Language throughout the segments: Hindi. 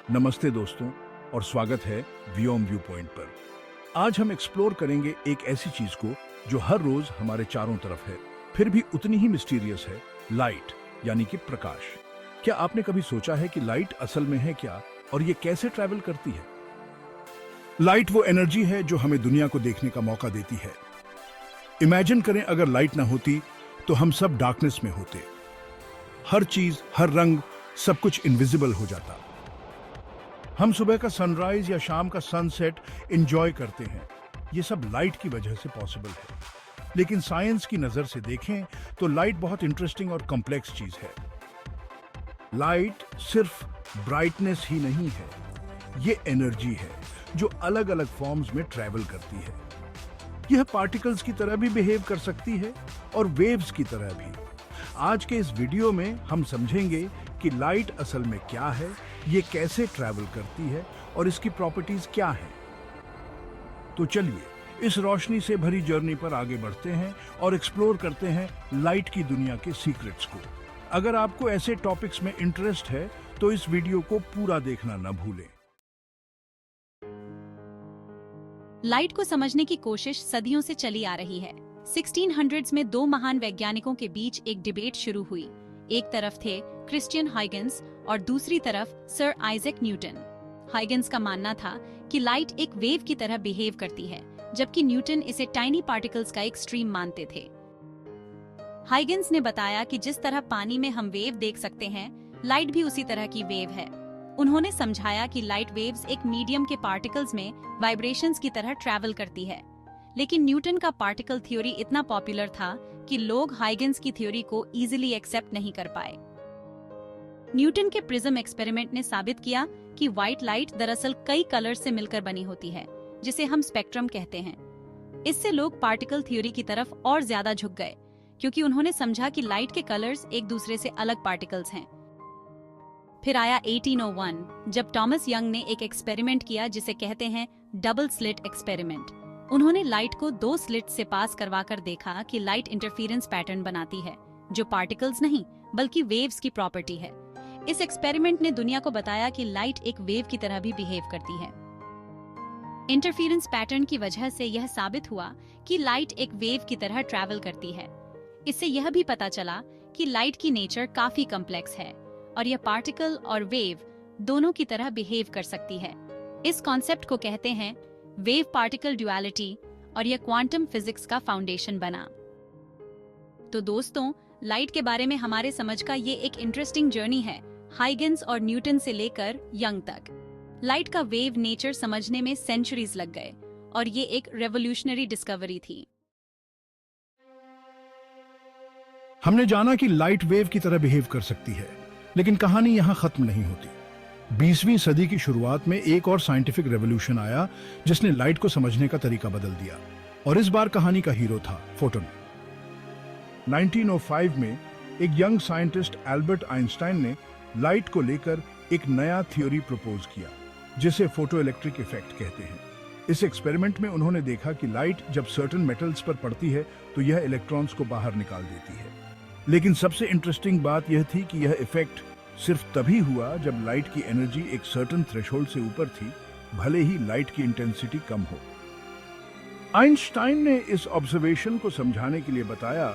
नमस्ते दोस्तों और स्वागत है व्योम व्यू पॉइंट पर। आज हम एक्सप्लोर करेंगे एक ऐसी चीज को जो हर रोज हमारे चारों तरफ है, फिर भी उतनी ही मिस्टीरियस है, लाइट यानी कि प्रकाश। क्या आपने कभी सोचा है कि लाइट असल में है क्या और ये कैसे ट्रैवल करती है? लाइट वो एनर्जी है जो हमें दुनिया को देखने का मौका देती है। इमेजिन करें अगर लाइट ना होती तो हम सब डार्कनेस में होते। हर चीज, हर रंग, सब कुछ इनविजिबल हो जाता। हम सुबह का सनराइज या शाम का सनसेट एंजॉय करते हैं, ये सब लाइट की वजह से पॉसिबल है। लेकिन साइंस की नजर से देखें तो लाइट बहुत इंटरेस्टिंग और कॉम्प्लेक्स चीज है। लाइट सिर्फ ब्राइटनेस ही नहीं है, ये एनर्जी है जो अलग अलग फॉर्म्स में ट्रैवल करती है। यह पार्टिकल्स की तरह भी बिहेव कर सकती है और वेव्स की तरह भी। आज के इस वीडियो में हम समझेंगे कि लाइट असल में क्या है, ये कैसे ट्रैवल करती है और इसकी प्रॉपर्टीज क्या हैं। तो चलिए इस रोशनी से भरी जर्नी पर आगे बढ़ते हैं और एक्सप्लोर करते हैं लाइट की दुनिया के सीक्रेट्स को। अगर आपको ऐसे टॉपिक्स में इंटरेस्ट है तो इस वीडियो को पूरा देखना न भूलें। लाइट को समझने की कोशिश सदियों से चली आ रही है। 1600s में दो महान वैज्ञानिकों के बीच एक डिबेट शुरू हुई। एक तरफ थे क्रिस्टियन हाइगन्स और दूसरी तरफ सर आइजैक न्यूटन। हाइगन्स का मानना था कि लाइट एक वेव की तरह बिहेव करती है, जबकि न्यूटन इसे टाइनी पार्टिकल्स का एक स्ट्रीम मानते थे। हाइगन्स ने बताया कि जिस तरह पानी में हम वेव देख सकते हैं, लाइट भी उसी तरह की वेव है। उन्होंने समझाया कि लाइट वेव्स एक मीडियम के पार्टिकल्स में वाइब्रेशंस की तरह ट्रैवल करती है। लेकिन न्यूटन का पार्टिकल थ्योरी इतना पॉपुलर था कि लोग हाइगन्स की थ्योरी को इजीली एक्सेप्ट नहीं कर पाए। न्यूटन के प्रिज्म एक्सपेरिमेंट ने साबित किया कि व्हाइट लाइट दरअसल कई कलर्स से मिलकर बनी होती है, जिसे हम स्पेक्ट्रम कहते हैं। इससे लोग पार्टिकल थ्योरी की तरफ और ज्यादा झुक गए, क्योंकि उन्होंने समझा कि लाइट के कलर्स एक दूसरे से अलग पार्टिकल्स हैं। फिर आया 1801, जब थॉमस यंग ने एक एक्सपेरिमेंट किया जिसे कहते हैं डबल स्लिट एक्सपेरिमेंट। उन्होंने लाइट को दो स्लिट से पास करवाकर देखा कि लाइट इंटरफेरेंस पैटर्न बनाती है, जो पार्टिकल्स नहीं बल्कि वेव्स की प्रॉपर्टी है। इस एक्सपेरिमेंट ने दुनिया को बताया कि लाइट एक वेव की तरह भी बिहेव करती है। इंटरफेरेंस पैटर्न की वजह से यह साबित हुआ कि लाइट एक वेव की तरह ट्रैवल करती है। इससे यह भी पता चला कि लाइट की नेचर काफी कॉम्प्लेक्स है और यह पार्टिकल और वेव दोनों की तरह बिहेव कर सकती है। इस कॉन्सेप्ट को कहते हैं वेव पार्टिकल ड्युअलिटी और यह क्वांटम फिजिक्स का फाउंडेशन बना। तो दोस्तों, लाइट के बारे में हमारे समझ का ये एक इंटरेस्टिंग जर्नी है, हाइगन्स और न्यूटन से लेकर यंग तक। लाइट का वेव नेचर समझने में सेंचुरीज लग गए और ये एक रेवोल्यूशनरी डिस्कवरी थी। हमने जाना कि लाइट वेव की तरह बिहेव कर सकती है, लेकिन कहानी यहाँ खत्म नहीं होती। 20वीं सदी की शुरुआत में एक और साइंटिफिक रेवोल्यूशन आया जिसने लाइट को समझने का तरीका बदल दिया, और इस बार कहानी का हीरो था फोटोन। 1905 में एक यंग साइंटिस्ट एल्बर्ट आइंस्टाइन ने लाइट को लेकर एक नया थ्योरी प्रपोज किया, जिसे फोटो इलेक्ट्रिक इफेक्ट कहते हैं। इस एक्सपेरिमेंट में उन्होंने देखा कि लाइट जब सर्टेन मेटल्स पर पड़ती है तो यह इलेक्ट्रॉन्स को बाहर निकाल देती है। लेकिन सबसे इंटरेस्टिंग बात यह थी कि यह इफेक्ट सिर्फ तभी हुआ जब लाइट की एनर्जी एक सर्टेन थ्रेशोल्ड से ऊपर थी, भले ही लाइट की इंटेंसिटी कम हो। आइंस्टाइन ने इस ऑब्जर्वेशन को समझाने के लिए बताया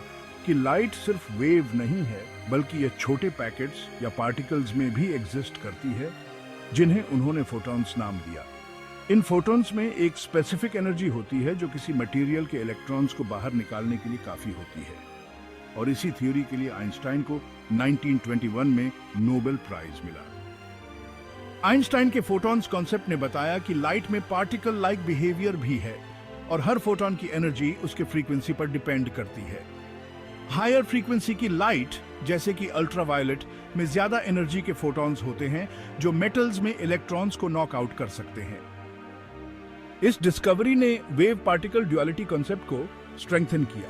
कि लाइट सिर्फ वेव नहीं है, बल्कि यह छोटे पैकेट्स या पार्टिकल्स में भी एग्जिस्ट करती है, जिन्हें उन्होंने फोटॉन्स नाम दिया। इन फोटॉन्स में एक स्पेसिफिक एनर्जी होती है जो किसी मटेरियल के इलेक्ट्रॉन्स को बाहर निकालने के लिए काफी होती है, और इसी थ्योरी के लिए आइंस्टाइन को 1921 में नोबेल प्राइज मिला। आइंस्टाइन के फोटॉन्स कॉन्सेप्ट ने बताया कि लाइट में पार्टिकल लाइक बिहेवियर भी है और हर फोटॉन की एनर्जी उसके फ्रीक्वेंसी पर डिपेंड करती है। हायर फ्रीक्वेंसी की लाइट, जैसे कि अल्ट्रावायलेट, में ज्यादा एनर्जी के फोटॉन्स होते हैं जो मेटल्स में इलेक्ट्रॉन्स को नॉक आउट कर सकते हैं। इस डिस्कवरी ने वेव पार्टिकल ड्युअलिटी कॉन्सेप्ट को स्ट्रेंथन किया।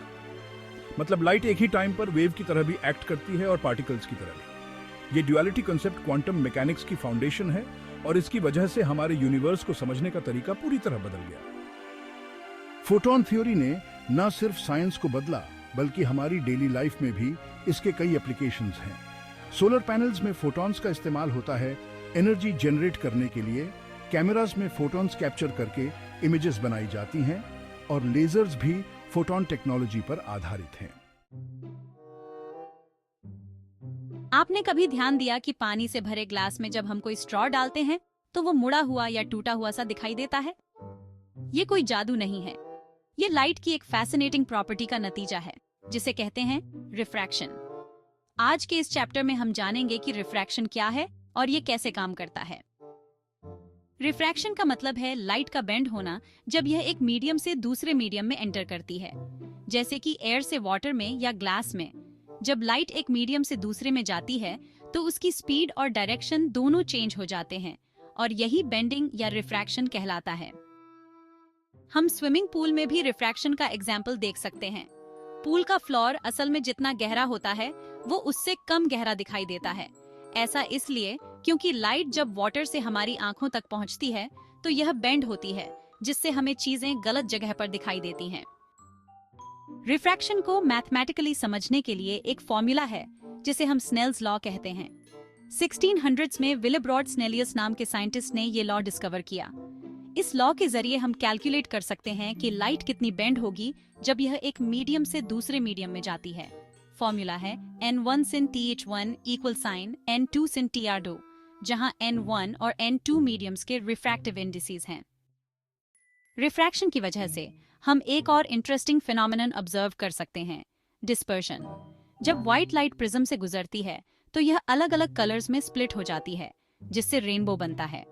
मतलब लाइट एक ही टाइम पर वेव की तरह भी एक्ट करती है और पार्टिकल्स की तरह भी। ये ड्युअलिटी कॉन्सेप्ट क्वांटम मैकेनिक्स की फाउंडेशन है और इसकी वजह से हमारे यूनिवर्स को समझने का तरीका पूरी तरह बदल गया। फोटोन थ्योरी ने न सिर्फ साइंस को बदला, बल्कि हमारी डेली लाइफ में भी इसके कई एप्लीकेशंस हैं। सोलर पैनल्स में फोटॉन्स का इस्तेमाल होता है एनर्जी जनरेट करने के लिए कैमरास में फोटॉन्स कैप्चर करके इमेजेस बनाई जाती हैं और लेजर्स भी फोटॉन टेक्नोलॉजी पर आधारित हैं। आपने कभी ध्यान दिया कि पानी से भरे ग्लास में जब हम कोई स्ट्रॉ डालते हैं तो वो मुड़ा हुआ या टूटा हुआ सा दिखाई देता है? ये कोई जादू नहीं है, ये लाइट की एक फैसिनेटिंग प्रॉपर्टी का नतीजा है जिसे कहते हैं रिफ्रैक्शन। आज के इस चैप्टर में हम जानेंगे कि रिफ्रैक्शन क्या है और ये कैसे काम करता है। रिफ्रैक्शन का मतलब है लाइट का बेंड होना जब यह एक मीडियम से दूसरे मीडियम में एंटर करती है, जैसे कि एयर से वाटर में या ग्लास में। जब लाइट एक मीडियम से दूसरे में जाती है तो उसकी स्पीड और डायरेक्शन दोनों चेंज हो जाते हैं और यही बेंडिंग या रिफ्रैक्शन कहलाता है। हम स्विमिंग पूल में भी रिफ्रैक्शन का एग्जाम्पल देख सकते हैं। पूल का फ्लोर असल में जितना गहरा होता है वो उससे कम गहरा दिखाई देता है। ऐसा इसलिए क्योंकि लाइट जब वाटर से हमारी आंखों तक पहुंचती है तो यह बेंड होती है, जिससे हमें चीजें गलत जगह पर दिखाई देती हैं। रिफ्रैक्शन को मैथमेटिकली समझने के लिए एक फॉर्मूला है जिसे हम स्नेल्स लॉ कहते हैं। 1600s में विलिब्रॉड स्नेलियस नाम के साइंटिस्ट ने ये लॉ डिस्कवर किया। इस लॉ के जरिए हम कैलकुलेट कर सकते हैं कि लाइट कितनी बेंड होगी जब यह एक मीडियम से दूसरे मीडियम में जाती है। फॉर्मूला है n1 sin th1 equal sign n2 sin tr2, जहां n1 और n2 मीडियम्स के रिफ्रैक्टिव इंडिसेस हैं। रिफ्रैक्शन की वजह से हम एक और इंटरेस्टिंग फिनोमेनन ऑब्जर्व कर सकते हैं, डिस्पर्शन। जब व्हाइट लाइट प्रिज्म से गुजरती है तो यह अलग अलग कलर्स में स्प्लिट हो जाती है, जिससे रेनबो बनता है।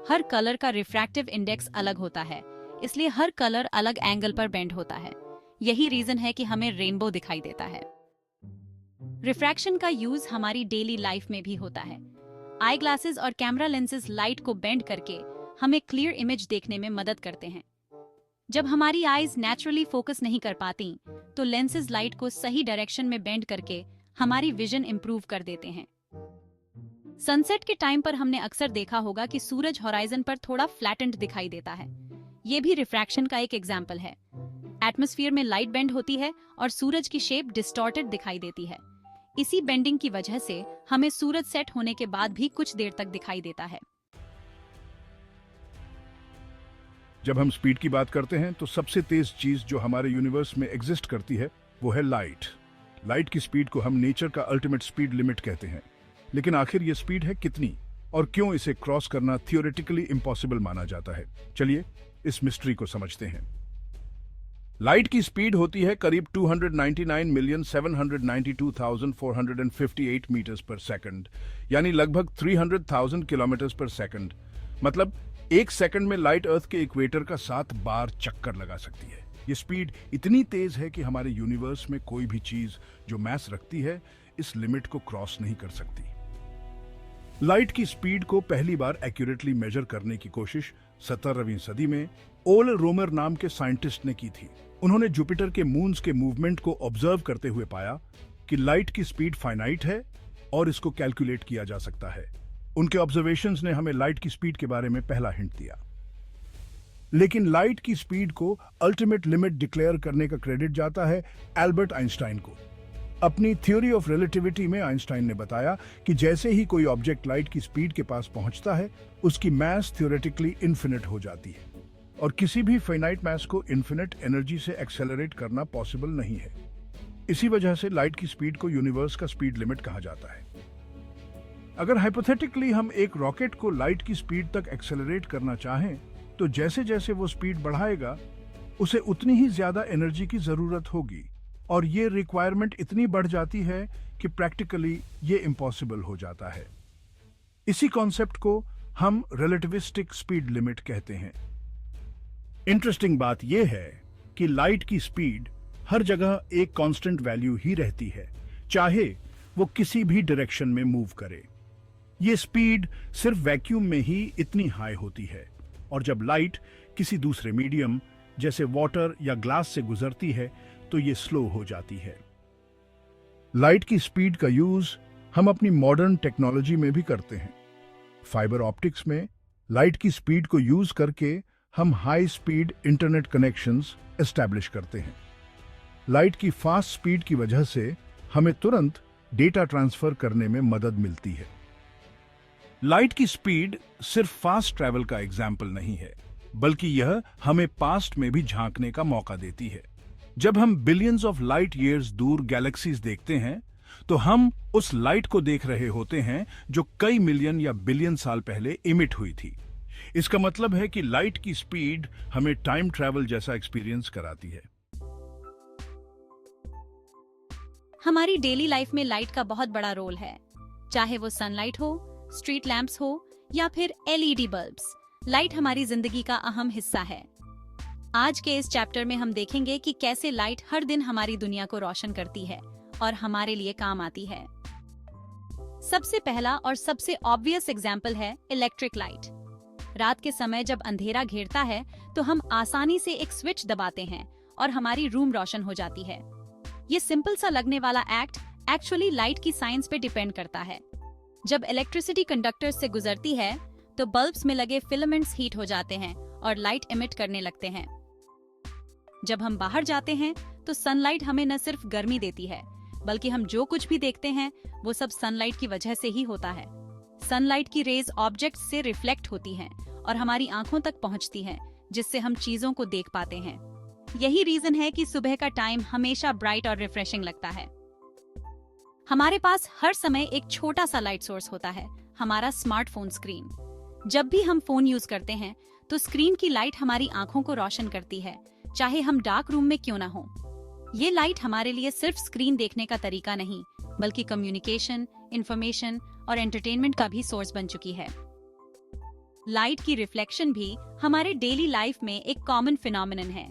हर कलर का रिफ्रैक्टिव इंडेक्स अलग होता है, इसलिए हर कलर अलग एंगल पर बेंड होता है। यही रीजन है कि हमें रेनबो दिखाई देता है। रिफ्रैक्शन का यूज हमारी डेली लाइफ में भी होता है। आई ग्लासेस और कैमरा लेंसेज लाइट को बेंड करके हमें क्लियर इमेज देखने में मदद करते हैं। जब हमारी आईज नेचुरली फोकस नहीं कर पाती तो लेंसेज लाइट को सही डायरेक्शन में बेंड करके हमारी विजन इंप्रूव कर देते हैं। सनसेट के टाइम पर हमने अक्सर देखा होगा कि सूरज होराइजन पर थोड़ा फ्लैटेंड दिखाई देता है। ये भी रिफ्रैक्शन का एक एग्जाम्पल है। एटमॉस्फेयर में लाइट बेंड होती है और सूरज की शेप डिस्टॉर्टेड दिखाई देती है। इसी बेंडिंग की वजह से हमें सूरज सेट होने के बाद भी कुछ देर तक दिखाई देता है। जब हम स्पीड की बात करते हैं तो सबसे तेज चीज जो हमारे यूनिवर्स में एग्जिस्ट करती है वो है लाइट। लाइट की स्पीड को हम नेचर का अल्टीमेट स्पीड लिमिट कहते हैं। लेकिन आखिर ये स्पीड है कितनी और क्यों इसे क्रॉस करना थियोरेटिकली इम्पॉसिबल माना जाता है? चलिए इस मिस्ट्री को समझते हैं। लाइट की स्पीड होती है करीब 299,792,458 मीटर्स पर सेकंड, यानी लगभग 300,000 किलोमीटर्स पर सेकंड। मतलब एक सेकंड में लाइट अर्थ के इक्वेटर का 7 बार चक्कर लगा सकती है। ये स्पीड इतनी तेज है कि हमारे यूनिवर्स में कोई भी चीज जो मैस रखती है इस लिमिट को क्रॉस नहीं कर सकती। लाइट की स्पीड को पहली बार एक्यूरेटली मेजर करने की कोशिश 17वीं सदी में ओल रोमर नाम के साइंटिस्ट ने की थी। उन्होंने जुपिटर के मून्स के मूवमेंट को ऑब्जर्व करते हुए पाया कि लाइट की स्पीड फाइनाइट है और इसको कैलकुलेट किया जा सकता है। उनके ऑब्जर्वेशंस ने हमें लाइट की स्पीड के बारे में पहला हिंट दिया। लेकिन लाइट की स्पीड को अल्टीमेट लिमिट डिक्लेयर करने का क्रेडिट जाता है एल्बर्ट आइंस्टाइन को। अपनी थ्योरी ऑफ रिलेटिविटी में आइंस्टाइन ने बताया कि जैसे ही कोई ऑब्जेक्ट लाइट की स्पीड के पास पहुंचता है उसकी मास थ्योरेटिकली इन्फिनिट हो जाती है और किसी भी फाइनाइट मास को इन्फिनिट एनर्जी से एक्सेलरेट करना पॉसिबल नहीं है। इसी वजह से लाइट की स्पीड को यूनिवर्स का स्पीड लिमिट कहा जाता है। अगर हाइपोथेटिकली हम एक रॉकेट को लाइट की स्पीड तक एक्सेलरेट करना चाहें तो जैसे जैसे वो स्पीड बढ़ाएगा उसे उतनी ही ज्यादा एनर्जी की जरूरत होगी और ये रिक्वायरमेंट इतनी बढ़ जाती है कि प्रैक्टिकली ये इम्पॉसिबल हो जाता है। इसी कॉन्सेप्ट को हम रिलेटिविस्टिक स्पीड लिमिट कहते हैं। इंटरेस्टिंग बात यह है कि लाइट की स्पीड हर जगह एक कांस्टेंट वैल्यू ही रहती है, चाहे वो किसी भी डायरेक्शन में मूव करे। ये स्पीड सिर्फ वैक्यूम में ही इतनी हाई होती है और जब लाइट किसी दूसरे मीडियम जैसे वाटर या ग्लास से गुजरती है तो ये स्लो हो जाती है। लाइट की स्पीड का यूज हम अपनी मॉडर्न टेक्नोलॉजी में भी करते हैं। फाइबर ऑप्टिक्स में लाइट की स्पीड को यूज करके हम high speed internet connections establish करते हैं। लाइट की फास्ट स्पीड की वजह से हमें तुरंत डेटा ट्रांसफर करने में मदद मिलती है। लाइट की स्पीड सिर्फ फास्ट ट्रैवल का एग्जाम्पल नहीं है, बल्कि यह हमें पास्ट में भी झांकने का मौका देती है। जब हम बिलियंस ऑफ लाइट ईयर्स दूर गैलेक्सीज देखते हैं, तो हम उस लाइट को देख रहे होते हैं जो कई मिलियन या बिलियन साल पहले इमिट हुई थी। इसका मतलब है कि लाइट की स्पीड हमें टाइम ट्रैवल जैसा एक्सपीरियंस कराती है। हमारी डेली लाइफ में लाइट का बहुत बड़ा रोल है, चाहे वो सनलाइट हो, स्ट्रीट लैंप्स हो या फिर एलईडी बल्ब्स। लाइट हमारी जिंदगी का अहम हिस्सा है। आज के इस चैप्टर में हम देखेंगे कि कैसे लाइट हर दिन हमारी दुनिया को रोशन करती है और हमारे लिए काम आती है। सबसे पहला और सबसे ऑब्वियस एग्जाम्पल है इलेक्ट्रिक लाइट। रात के समय जब अंधेरा घेरता है तो हम आसानी से एक स्विच दबाते हैं और हमारी रूम रोशन हो जाती है। ये सिंपल सा लगने वाला एक्ट एक्चुअली लाइट की साइंस पे डिपेंड करता है। जब इलेक्ट्रिसिटी कंडक्टर्स से गुजरती है तो बल्ब्स में लगे फिलामेंट्स हीट हो जाते हैं और लाइट एमिट करने लगते हैं। जब हम बाहर जाते हैं तो सनलाइट हमें न सिर्फ गर्मी देती है, बल्कि हम जो कुछ भी देखते हैं वो सब सनलाइट की वजह से ही होता है। सनलाइट की रेज ऑब्जेक्ट्स से रिफ्लेक्ट होती हैं और हमारी आंखों तक पहुंचती हैं, जिससे हम चीजों को देख पाते हैं। यही रीजन है कि सुबह का टाइम हमेशा ब्राइट और रिफ्रेशिंग लगता है। हमारे पास हर समय एक छोटा सा लाइट सोर्स होता है, हमारा स्मार्टफोन स्क्रीन। जब भी हम फोन यूज करते हैं तो स्क्रीन की लाइट हमारी आंखों को रोशन करती है, चाहे हम डार्क रूम में क्यों ना हो। ये लाइट हमारे लिए सिर्फ स्क्रीन देखने का तरीका नहीं, बल्कि कम्युनिकेशन, इंफॉर्मेशन और एंटरटेनमेंट का भी सोर्स बन चुकी है। लाइट की रिफ्लेक्शन भी हमारे डेली लाइफ में एक कॉमन फिनोमिनन है।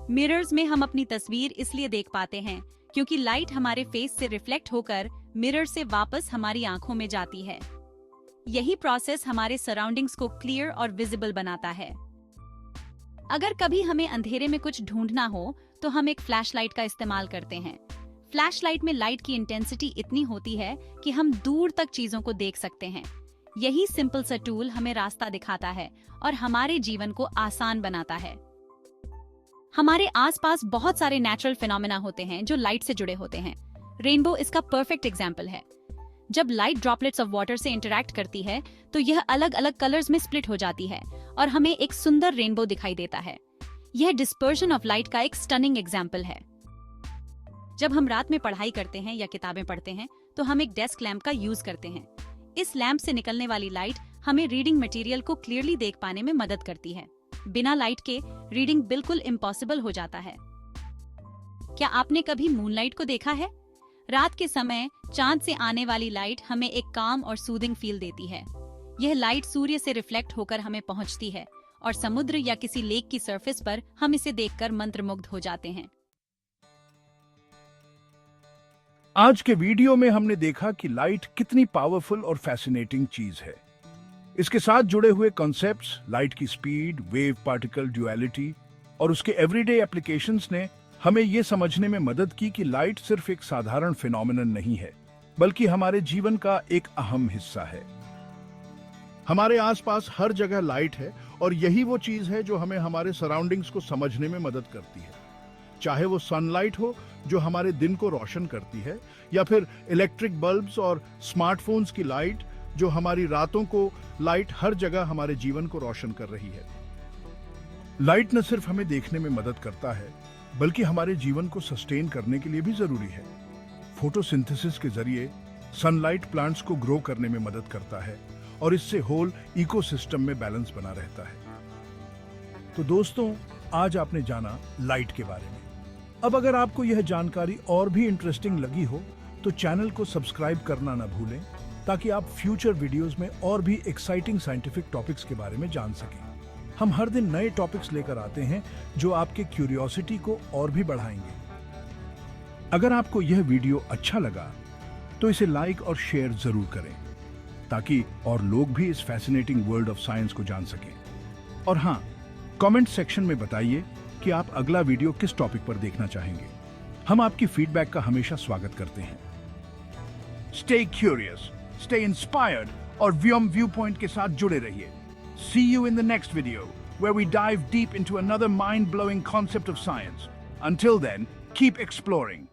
मिरर्स में हम अपनी तस्वीर इसलिए देख पाते हैं क्योंकि लाइट हमारे फेस से रिफ्लेक्ट होकर मिरर से वापस हमारी आंखों में जाती है। यही प्रोसेस हमारे सराउंडिंग्स को क्लियर और विजिबल बनाता है। अगर कभी हमें अंधेरे में कुछ ढूंढना हो तो हम एक फ्लैशलाइट का इस्तेमाल करते हैं। फ्लैशलाइट में लाइट की इंटेंसिटी इतनी होती है कि हम दूर तक चीजों को देख सकते हैं। यही सिंपल सा टूल हमें रास्ता दिखाता है और हमारे जीवन को आसान बनाता है। हमारे आसपास बहुत सारे नेचुरल फिनोमेना होते हैं जो लाइट से जुड़े होते हैं। रेनबो इसका परफेक्ट एग्जाम्पल है। जब लाइट ड्रॉपलेट्स ऑफ वाटर से इंटरैक्ट करती है तो यह अलग अलग कलर्स में स्प्लिट हो जाती है और हमें एक सुंदर रेनबो दिखाई देता है। यह डिस्पर्शन ऑफ लाइट का एक स्टनिंग एग्जाम्पल है। जब हम रात में पढ़ाई करते हैं या किताबें पढ़ते हैं तो हम एक डेस्क लैंप का यूज करते हैं। इस लैंप से निकलने वाली लाइट हमें रीडिंग मटेरियल को क्लियरली देख पाने में मदद करती है। बिना लाइट के रीडिंग बिल्कुल इम्पॉसिबल हो जाता है। क्या आपने कभी मूनलाइट को देखा है? रात के समय चांद से आने वाली लाइट हमें एक काम और सूदिंग फील देती है। यह लाइट सूर्य से रिफ्लेक्ट होकर हमें पहुंचती है और समुद्र या किसी लेक की सरफेस पर हम इसे देखकर मंत्रमुग्ध हो जाते हैं। आज के वीडियो में हमने देखा कि लाइट कितनी पावरफुल और फैसिनेटिंग चीज है। इसके साथ जुड़े हुए कॉन्सेप्ट्स, लाइट की स्पीड, वेव पार्टिकल ड्युअलिटी और उसके एवरीडे एप्लीकेशंस ने हमें यह समझने में मदद की कि लाइट सिर्फ एक साधारण फिनोमिनन नहीं है, बल्कि हमारे जीवन का एक अहम हिस्सा है। हमारे आसपास हर जगह लाइट है और यही वो चीज है जो हमें हमारे सराउंडिंग्स को समझने में मदद करती है। चाहे वो सनलाइट हो जो हमारे दिन को रोशन करती है, या फिर इलेक्ट्रिक बल्ब्स और स्मार्टफोन्स की लाइट जो हमारी रातों को लाइट हर जगह हमारे जीवन को रोशन कर रही है। लाइट न सिर्फ हमें देखने में मदद करता है, बल्कि हमारे जीवन को सस्टेन करने के लिए भी जरूरी है। फोटोसिंथेसिस के जरिए सनलाइट प्लांट्स को ग्रो करने में मदद करता है और इससे होल इकोसिस्टम में बैलेंस बना रहता है। तो दोस्तों, आज आपने जाना लाइट के बारे में। अब अगर आपको यह जानकारी और भी इंटरेस्टिंग लगी हो तो चैनल को सब्सक्राइब करना न भूलें, ताकि आप फ्यूचर वीडियोस में और भी एक्साइटिंग साइंटिफिक टॉपिक्स के बारे में जान सकें। हम हर दिन नए टॉपिक्स लेकर आते हैं जो आपके क्यूरियोसिटी को और भी बढ़ाएंगे। अगर आपको यह वीडियो अच्छा लगा तो इसे लाइक और शेयर जरूर करें, ताकि और लोग भी इस फैसिनेटिंग वर्ल्ड ऑफ साइंस को जान सकें। और हाँ, कमेंट सेक्शन में बताइए कि आप अगला वीडियो किस टॉपिक पर देखना चाहेंगे। हम आपकी फीडबैक का हमेशा स्वागत करते हैं। स्टे क्यूरियस, स्टे इंस्पायर्ड और व्योम व्यू पॉइंट के साथ जुड़े रहिए। See you in the next video, where we dive deep into another mind-blowing concept of science. Until then, keep exploring.